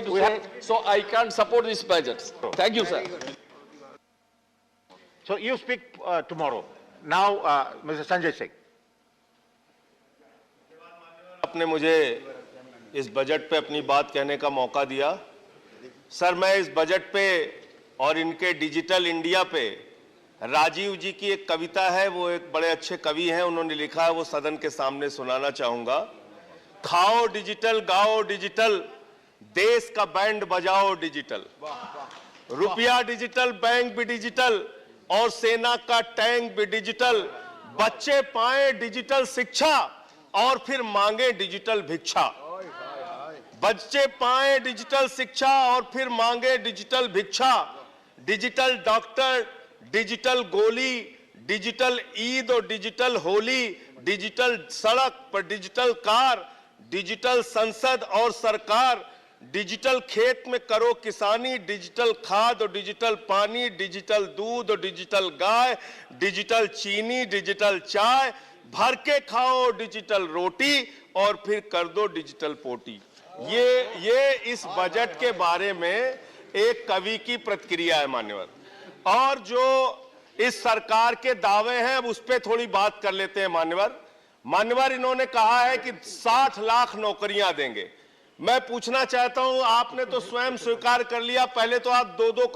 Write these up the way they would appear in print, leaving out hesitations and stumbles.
to say, so I can't support this budget. Thank you, sir. So you speak tomorrow. Now, Mr. Sanjay Singh. आपने मुझे इस budget पे अपनी बात कहने का मौका दिया। सर, मैं इस बजट पे और इनके डिजिटल इंडिया पे राजीव जी की एक कविता है, वो एक बड़े अच्छे कवि हैं, उन्होंने लिखा है, वो सदन के सामने सुनाना चाहूंगा। खाओ डिजिटल, गाओ डिजिटल, देश का बैंड बजाओ डिजिटल, रुपया डिजिटल, बैंक भी डिजिटल और सेना का टैंक भी डिजिटल, बच्चे पाए डिजिटल शिक्षा और फिर मांगे डिजिटल भिक्षा। बच्चे पाए डिजिटल शिक्षा और फिर मांगे डिजिटल भिक्षा। डिजिटल डॉक्टर, डिजिटल गोली, डिजिटल ईद और डिजिटल होली, डिजिटल सड़क पर डिजिटल कार, डिजिटल संसद और सरकार, डिजिटल खेत में करो किसानी, डिजिटल खाद और डिजिटल पानी, डिजिटल दूध और डिजिटल गाय, डिजिटल चीनी, डिजिटल चाय, भर के खाओ डिजिटल रोटी और फिर कर दो डिजिटल पोटी। ये इस बजट के बारे में एक कवि की प्रतिक्रिया है मान्यवर। और जो इस सरकार के दावे हैं अब उस पर थोड़ी बात कर लेते हैं मान्यवर। इन्होंने कहा है कि 60 लाख नौकरियां देंगे। मैं पूछना चाहता हूं, आपने तो स्वयं स्वीकार कर लिया, पहले तो आप 2-2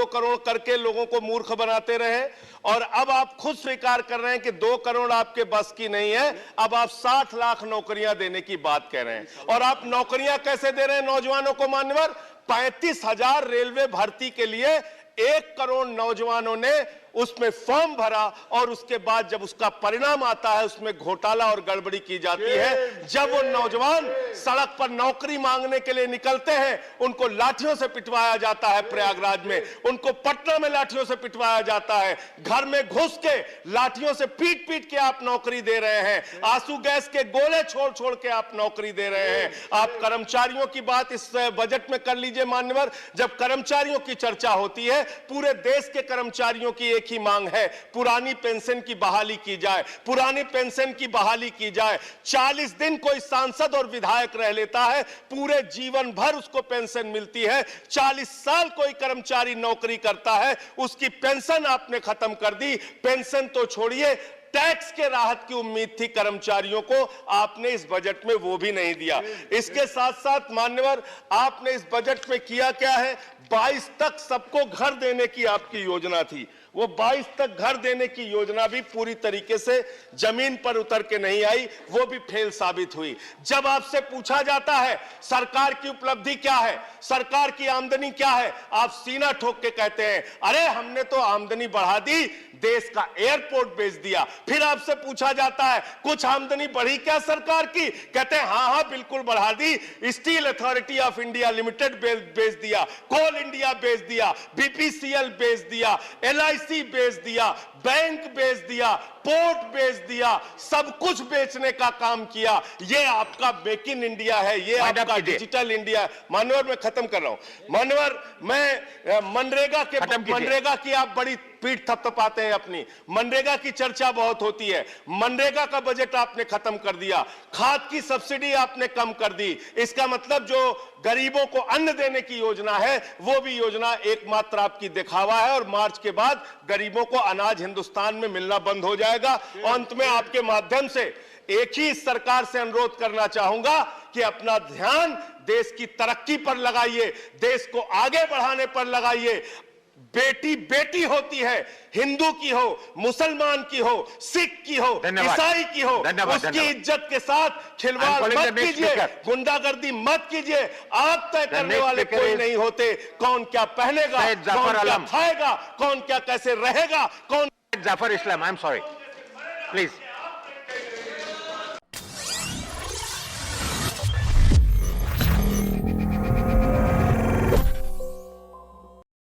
करोड़ करके लोगों को मूर्ख बनाते रहे और अब आप खुद स्वीकार कर रहे हैं कि 2 करोड़ आपके बस की नहीं है। अब आप 60 लाख नौकरियां देने की बात कह रहे हैं। और आप नौकरियां कैसे दे रहे हैं नौजवानों को मान्यवर? 35,000 रेलवे भर्ती के लिए 1 करोड़ नौजवानों ने उसमें फॉर्म भरा और उसके बाद जब उसका परिणाम आता है उसमें घोटाला और गड़बड़ी की जाती है। जब वो नौजवान सड़क पर नौकरी मांगने के लिए निकलते हैं उनको लाठियों से पिटवाया जाता है प्रयागराज में, उनको पटना में लाठियों से पिटवाया जाता है, घर में घुस के लाठियों से पीट पीट के आप नौकरी दे रहे हैं, आंसू गैस के गोले छोड़ छोड़ के आप नौकरी दे रहे हैं। आप कर्मचारियों की बात इस बजट में कर लीजिए मान्यवर। जब कर्मचारियों की चर्चा होती है, पूरे देश के कर्मचारियों की एक ही मांग है, पुरानी पेंशन की बहाली की जाए, पुरानी पेंशन की बहाली की जाए। 40 दिन कोई सांसद और विधायक रह लेता है, पूरे जीवन भर उसको पेंशन मिलती है। 40 साल कोई कर्मचारी नौकरी करता है, उसकी पेंशन आपने खत्म कर दी। पेंशन तो छोड़िए, टैक्स के राहत की उम्मीद थी कर्मचारियों को, आपने इस बजट में वो भी नहीं दिया। इसके साथ साथ मान्यवर, आपने इस बजट में किया क्या है? 22 तक सबको घर देने की आपकी योजना थी, वो 22 तक घर देने की योजना भी पूरी तरीके से जमीन पर उतर के नहीं आई, वो भी फेल साबित हुई। जब आपसे पूछा जाता है सरकार की उपलब्धि क्या है, सरकार की आमदनी क्या है, आप सीना ठोक के कहते हैं अरे हमने तो आमदनी बढ़ा दी, देश का एयरपोर्ट बेच दिया। फिर आपसे पूछा जाता है कुछ आमदनी बढ़ी क्या सरकार की, कहते हैं हाँ हाँ बिल्कुल बढ़ा दी, Steel Authority of India Limited बेच दिया, कोल इंडिया बेच दिया, बीपीसीएल बेच दिया, एलआईसी बेच दिया, बैंक बेच दिया, पोर्ट बेच दिया, सब कुछ बेचने का काम किया। ये आपका मेक इन इंडिया है, ये आपका डिजिटल इंडिया है। मानवर मैं खत्म कर रहा हूं मानवर, मैं मनरेगा की आप बड़ी पीठ थपथपाते हैं अपनी, मनरेगा की चर्चा बहुत होती है, मनरेगा का बजट आपने खत्म कर दिया, खाद की सब्सिडी आपने कम कर दी। इसका मतलब जो गरीबों को अन्न देने की योजना है वो भी योजना एकमात्र आपकी दिखावा है और मार्च के बाद गरीबों को अनाज हिंदुस्तान में मिलना बंद हो जाएगा। अंत में आपके माध्यम से एक ही सरकार से अनुरोध करना चाहूंगा कि अपना ध्यान देश की तरक्की पर लगाइए, देश को आगे बढ़ाने पर लगाइए। बेटी बेटी होती है, हिंदू की हो, मुसलमान की हो, सिख की हो, ईसाई की हो, उसकी इज्जत के साथ खिलवाड़ मत कीजिए, गुंडागर्दी मत कीजिए। आप तय करने वाले कोई नहीं होते, कौन क्या पहनेगा, कौन क्या खाएगा, कौन क्या कैसे रहेगा, कौन। Zafar Islam, I'm sorry, please.